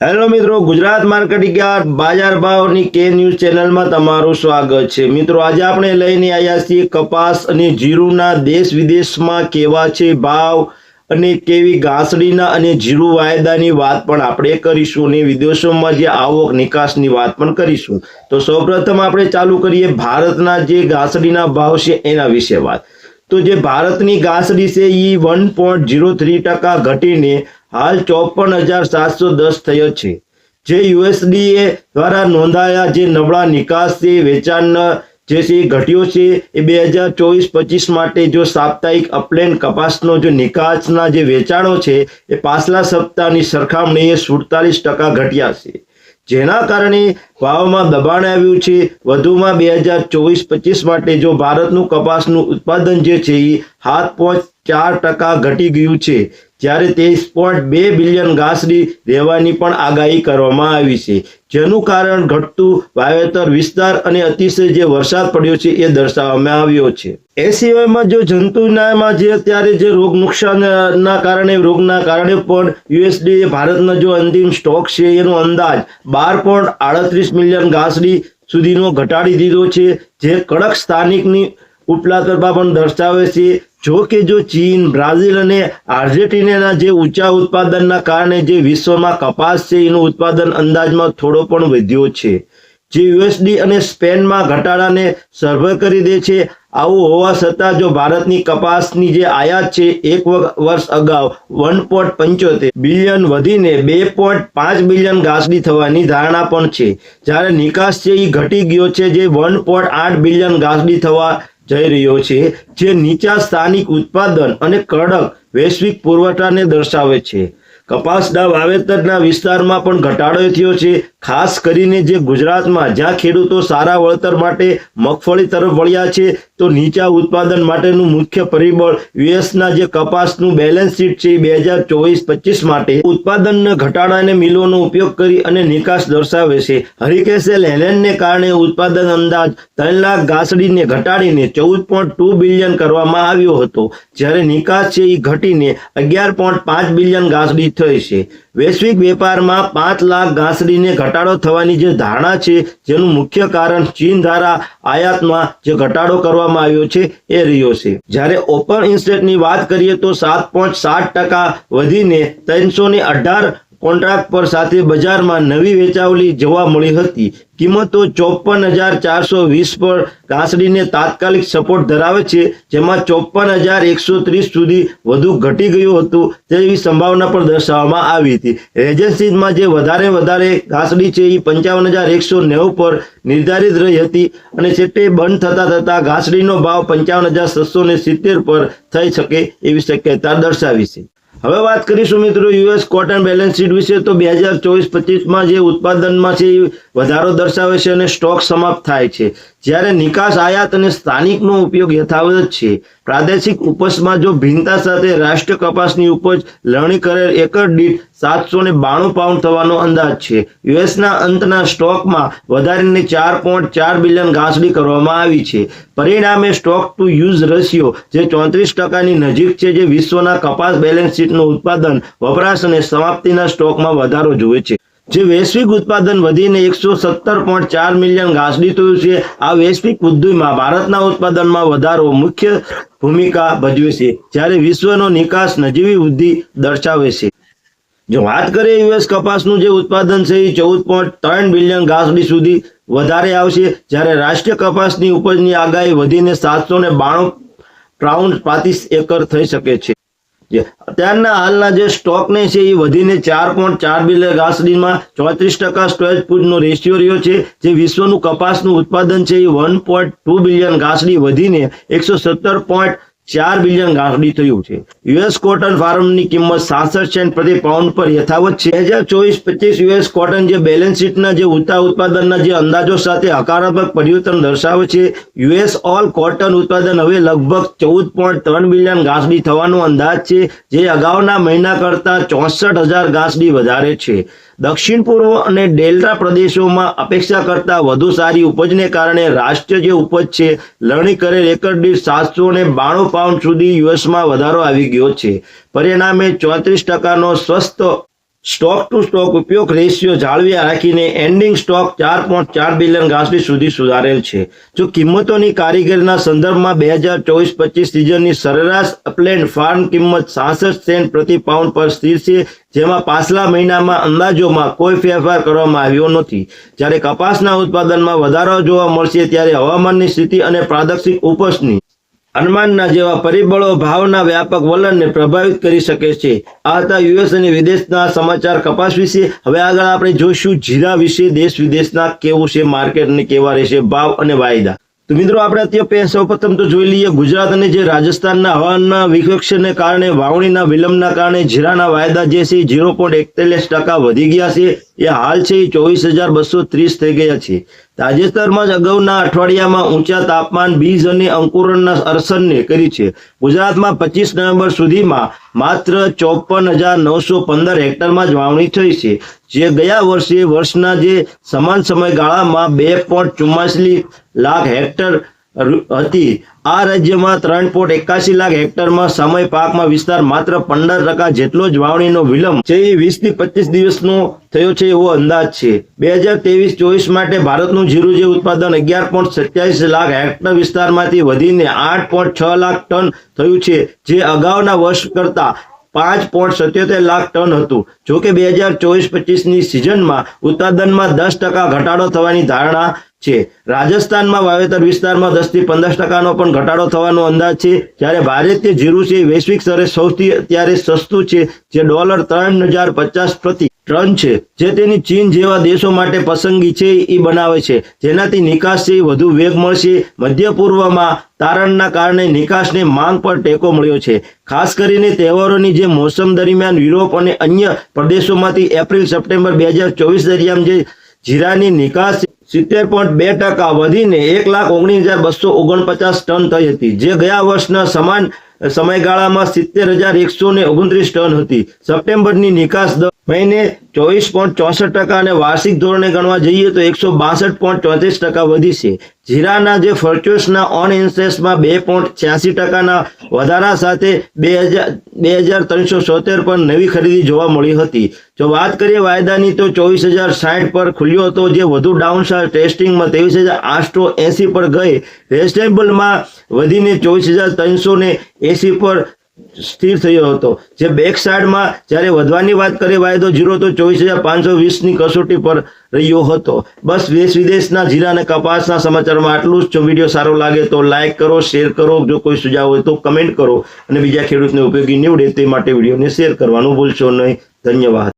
Hello મિત્રો, Gujarat marketing yard Bazar ભાવની કે ન્યૂઝ ચેનલમાં તમારું સ્વાગત છે। મિત્રો, આજે આપણે લઈને આવ્યા છીએ કપાસ અને જીરુના દેશ વિદેશમાં કેવા છે ભાવ અને કેવી ઘાસડીના અને જીરુ વાયદાની વાત પણ આપણે કરીશું અને વિદેશોમાં જે આવક નિકાસની વાત પણ કરીશું। તો સૌપ્રથમ આપણે ચાલુ કરીએ ભારતના જે ઘાસડીના ભાવ છે એના વિશે વાત। તો જે ભારતની ઘાસડી છે એ 1.03% ઘટીને હાલ 54,710 થયો છે। જે યુએસડીએ દ્વારા નોંધાયા જે નબળા નિકાસ છે વેચાણના જે છે ઘટ્યો છે એ 2024-25 માટે જો સાપ્તાહિક અપલેન્ડ કપાસનો જો નિકાસના જે વેચાણો છે એ પાછલા સપ્તાહની સરખામણીએ 47% ઘટ્યા છે, જેના કારણે ભાવમાં દબાણ આવ્યું છે। વધુમાં 2024-25 માટે જો ભારતનું કપાસનું ઉત્પાદન જે છે એ 7.4% ઘટી ગયું છે, જ્યારે 23.2 બિલિયન ઘાસડી રહેવાની પણ આગાહી કરવામાં આવી છે, જેનું કારણ ઘટતું વાવેતર વિસ્તાર અને અતિશય જે વરસાદ પડ્યો છે એ દર્શાવવામાં આવ્યો છે। એ સિવાયમાં જો જંતુનામાં જે અત્યારે જે રોગના કારણે પણ યુએસડીએ ભારતનો જો અંતિમ સ્ટોક છે એનો અંદાજ 12.38 મિલિયન ઘાસડી સુધીનો ઘટાડી દીધો છે, જે કડક સ્થાનિકની ઉપલબ્ધતા પણ દર્શાવે છે। જો કે જો ચીન, બ્રાઝિલ અને આર્જેન્ટિનાના જે ઊંચા ઉત્પાદનના કારણે જે વિશ્વમાં કપાસ છે એનું ઉત્પાદન અંદાજમાં થોડો પણ વધ્યો છે, જે યુએસડી અને સ્પેનમાં ઘટાડાને સરભર કરી દે છે। આવું હોવા છતાં જો ભારતની કપાસની જે આયાત છે એક વર્ષ અગાઉ 1.75 બિલિયન વધીને 2.5 બિલિયન ઘાસડી થવાની ધારણા પણ છે, જ્યારે નિકાસ છે એ ઘટી ગયો છે, જે 1.8 બિલિયન ઘાસડી થવા જઈ રહ્યો છે, જે નીચા સ્થાનિક ઉત્પાદન અને કડક વૈશ્વિક પુરવઠાને દર્શાવે છે। કપાસના વાવેતરના વિસ્તારમાં પણ ઘટાડો થયો છે, ખાસ કરીને જે ગુજરાતમાં, જ્યાં ખેડૂતો સારા વળતર માટે મગફળી તરફ વળ્યા છે। તો નીચા ઉત્પાદન માટેનું મુખ્ય પરિબળ યુએસના જે કપાસનું બેલેન્સ શીટ છે 2024-25 માટે ઉત્પાદનના ઘટાડાને મિલોનો ઉપયોગ કરી અને નિકાસ દર્શાવે છે। હરિકેન હેલેનને કારણે ઉત્પાદન અંદાજ 3 લાખ ઘાસડીને ઘટાડીને 14.2 બિલિયન કરવામાં આવ્યો હતો, જ્યારે નિકાસ છે એ ઘટીને 11.5 બિલિયન ઘાસડી થઈ છે। વૈશ્વિક વેપારમાં 5 લાખ ઘાસડીને ઘટાડો થવાની જે ધારણા છે, જેનું મુખ્ય કારણ ચીન દ્વારા આયાતમાં જે ઘટાડો કરવામાં આવ્યો છે એ રહ્યો છે। જ્યારે ઓપન ઇન્ટરેસ્ટની વાત કરીએ તો 7.7% વધીને 318 કોન્ટ્રાક્ટ પર સાથે બજારમાં નવી વેચાવલી જોવા મળી હતી। કિંમતો 54,420 પર ઘાસડીને તાત્કાલિક સપોર્ટ ધરાવે છે, જેમાં 54,130 સુધી વધુ ઘટી ગયું હતું તેવી સંભાવના પણ દર્શાવવામાં આવી હતી। એજન્સીમાં જે વધારે ઘાસડી છે એ 55,190 પર નિર્ધારિત રહી હતી અને છેલ્લે બંધ થતા ઘાસડીનો ભાવ 55,770 પર થઈ શકે એવી શક્યતા દર્શાવી છે। હવે વાત કરીશું મિત્રો યુએસ કોટન બેલેન્સ શીટ વિશે। તો 2024-25 જે ઉત્પાદનમાં છે એ વધારો દર્શાવે છે અને સ્ટોક સમાપ્ત થાય છે, જ્યારે નિકાસ, આયાત અને સ્થાનિકનો ઉપયોગ યથાવત છે। પ્રાદેશિક ઉપજમાં જો ભિન્નતા સાથે રાષ્ટ્રીય કપાસની ઉપજ લણણી કરેલ એકર દીઠ 792 પાઉન્ડ થવાનો અંદાજ છે। યુએસના અંતના સ્ટોકમાં વધારીને 4.4 બિલિયન ઘાસડી કરવામાં આવી છે। પરિણામે સ્ટોક ટુ યુઝ રેશિયો જે 34%ની નજીક છે, જે વિશ્વના કપાસ બેલેન્સ શીટનું ઉત્પાદન, વપરાશ અને સમાપ્તિના સ્ટોકમાં વધારો જુએ છે। જે વૈશ્વિક ઉત્પાદન વધીને 117.4 મિલિયન ઘાસડી થયું છે। આ વૈશ્વિક વૃદ્ધિમાં ભારતના ઉત્પાદનમાં વધારો મુખ્ય ભૂમિકા ભજવે છે, જ્યારે વિશ્વનો નિકાસ નજીવી વૃદ્ધિ દર્શાવે છે। જો વાત કરીએ યુએસ કપાસનું જે ઉત્પાદન છે એ 14.3 બિલિયન ઘાસડી સુધી વધારે આવશે, જ્યારે રાષ્ટ્રીય કપાસની ઉપજની આગાહી વધીને 792 પાઉન્ડ પ્રતિ એકર થઈ શકે છે। અત્યારના હાલના જે સ્ટોકને છે એ વધીને 4.4 બિલિયન ઘાસડીમાં 34% સ્ટોરેજ પૂરનો રેશિયો રહ્યો છે, જે વિશ્વનું કપાસનું ઉત્પાદન છે એ 1.2 બિલિયન ઘાસડી વધીને 117.4 બિલિયન ઘાસડી થયું છે। યુએસ કોટન ફાર્મની કિંમત 66 સેન્ટ પ્રતિ પાઉન્ડ પર યથાવત છે। 2024-25 યુએસ કોટન જે બેલેન્સ શીટના જે ઊંચા ઉત્પાદનના જે અંદાજો સાથે હકારાત્મક પરિવર્તન દર્શાવે છે। યુએસ ઓલ કોટન ઉત્પાદન હવે લગભગ 14.3 બિલિયન ઘાસડી થવાનો અંદાજ છે, જે અગાઉના મહિના કરતાં 64,000 ઘાસડી વધારે છે। દક્ષિણ પૂર્વ અને ડેલ્ટા પ્રદેશોમાં અપેક્ષા કરતાં વધુ સારી ઉપજને કારણે રાષ્ટ્રીય જે ઉપજ છે લણણી કરેલ એકર દીઠ 792 પાઉન્ડ સુધી યુએસમાં વધારો આવી ગયો છે। પરિણામે 34%નો સ્વસ્થ સ્ટોક ટુ સ્ટોક ઉપયોગ રેશિયો જાળવી રાખીને એન્ડિંગ સ્ટોક 4.4 બિલિયન ઘાસડી સુધી સુધારેલ છે. જો કિંમતોની કારીગરીના સંદર્ભમાં 2024-25 સિઝનની સરેરાશ અપલેન્ડ ફાર્મ કિંમત 66 સેન્ટ પ્રતિ પાઉન્ડ પર સ્થિર છે, જેમાં પાછલા મહિનામાં અંદાજોમાં કોઈ ફેરફાર કરવામાં આવ્યો નથી. જ્યારે કપાસના ઉત્પાદનમાં વધારો જોવા મળશે, ત્યારે હવામાનની સ્થિતિ અને પ્રાદેશિક ઉપજની અનુમાનના જેવા પરિબળો ભાવના વ્યાપક વલણને પ્રભાવિત કરી શકે છે. આ હતા યુએસ અને વિદેશના સમાચાર કપાસ વિશે. હવે આગળ આપણે જોઈશું જીરા વિશે. દેશ વિદેશના કેવું છે માર્કેટ અને કેવા રહેશે ભાવ અને વાયદા. તો મિત્રો આપણે અત્યારે સૌપ્રથમ તો જોઈ લઈએ ગુજરાત અને જે રાજસ્થાનના હવામાનના વિક્ષેપને કારણે વાવણીના વિલંબના કારણે જીરાના વાયદા જે છે 0.41% વધી ગયા છે. એ હાલ છે 24,230 થઈ ગયા છે. તાજેતરમાં જ અગાઉના અઠવાડિયામાં ઊંચા તાપમાન બીજ અને અંકુરણના અસરને કરી છે. ગુજરાતમાં 25 નવેમ્બર સુધીમાં માત્ર 54,915 હેક્ટરમાં જ વાવણી થઈ છે, જે ગયા વર્ષના જે સમાન સમયગાળામાં 2.84 લાખ હેક્ટર હતી. આ રાજ્યમાં 3.81 લાખ હેક્ટરમાં સમય પાકમાં વિસ્તાર માત્ર 15% જેટલો જ વાવણીનો વિલંબ છે, 20 થી 25 દિવસનો થયો છે એવો અંદાજ છે. 2023-24 માટે ભારતનું જીરું જે ઉત્પાદન 11.27 લાખ હેક્ટર વિસ્તારમાંથી વધીને 8.6 લાખ ટન થયું છે, જે અગાઉના વર્ષ કરતા 5.77 લાખ ટન હતું. જોકે 2024-25ની સિઝનમાં ઉત્પાદનમાં 10% ઘટાડો થવાની ધારણા છે. રાજસ્થાનમાં વાવેતર વિસ્તારમાં 10 થી 15%નો પણ ઘટાડો થવાનો અંદાજ છે. જ્યારે ભારતીય જીરું છે વૈશ્વિક સ્તરે સૌથી અત્યારે સસ્તું છે, જે $3,050 પ્રતિ ટન છે, જે તેની ચીન જેવા દેશો માટે પસંદગી છે એ બનાવે છે, જેનાથી નિકાસ છે વધુ વેગ મળશે. મધ્ય પૂર્વમાં તારણના કારણે નિકાસને માંગ પર ટેકો મળ્યો છે. ખાસ કરીને તહેવારોની જે મોસમ દરમિયાન યુરોપ અને અન્ય પ્રદેશોમાંથી એપ્રિલ-સપ્ટેમ્બર 2024 દરમિયાન જે જીરાની નિકાસ 70.2% વધીને 1,19,249 ટન થઈ હતી, જે ગયા વર્ષના સમાન સમયગાળામાં 70,129 ટન હતી. સપ્ટેમ્બરની નિકાસ મહિને 24.64% અને વાર્ષિક ધોરણે ગણવા જઈએ તો 162.34% વધી છે. જીરાના જે ફ્યુચર્સના ઓન ઇન્ટરેસ્ટમાં 2.86%ના વધારા સાથે 2,376 પર નવી ખરીદી જોવા મળી હતી. જો વાત કરીએ વાયદાની તો 24,060 પર ખુલ્યો હતો, જે વધુ ડાઉનસાઇડ ટેસ્ટિંગમાં 23,880 પર ગઈ. વેસ્ટેબલમાં વધીને 24,380 પર સ્થિર થયો હતો. જે બેક સાઈડમાં જ્યારે વધવાની વાત કરીએ વાયદો જીરો તો 24,520ની કસોટી પર રહ્યો હતો. બસ દેશ વિદેશના જીરા અને કપાસના સમાચારમાં આટલું જ. જો વિડીયો સારો લાગે તો લાઈક કરો, શેર કરો. જો કોઈ સુઝાવ હોય તો કમેન્ટ કરો અને બીજા ખેડૂતને ઉપયોગી નીવડે તે માટે વિડીયોને શેર કરવાનું ભૂલશો નહીં. ધન્યવાદ.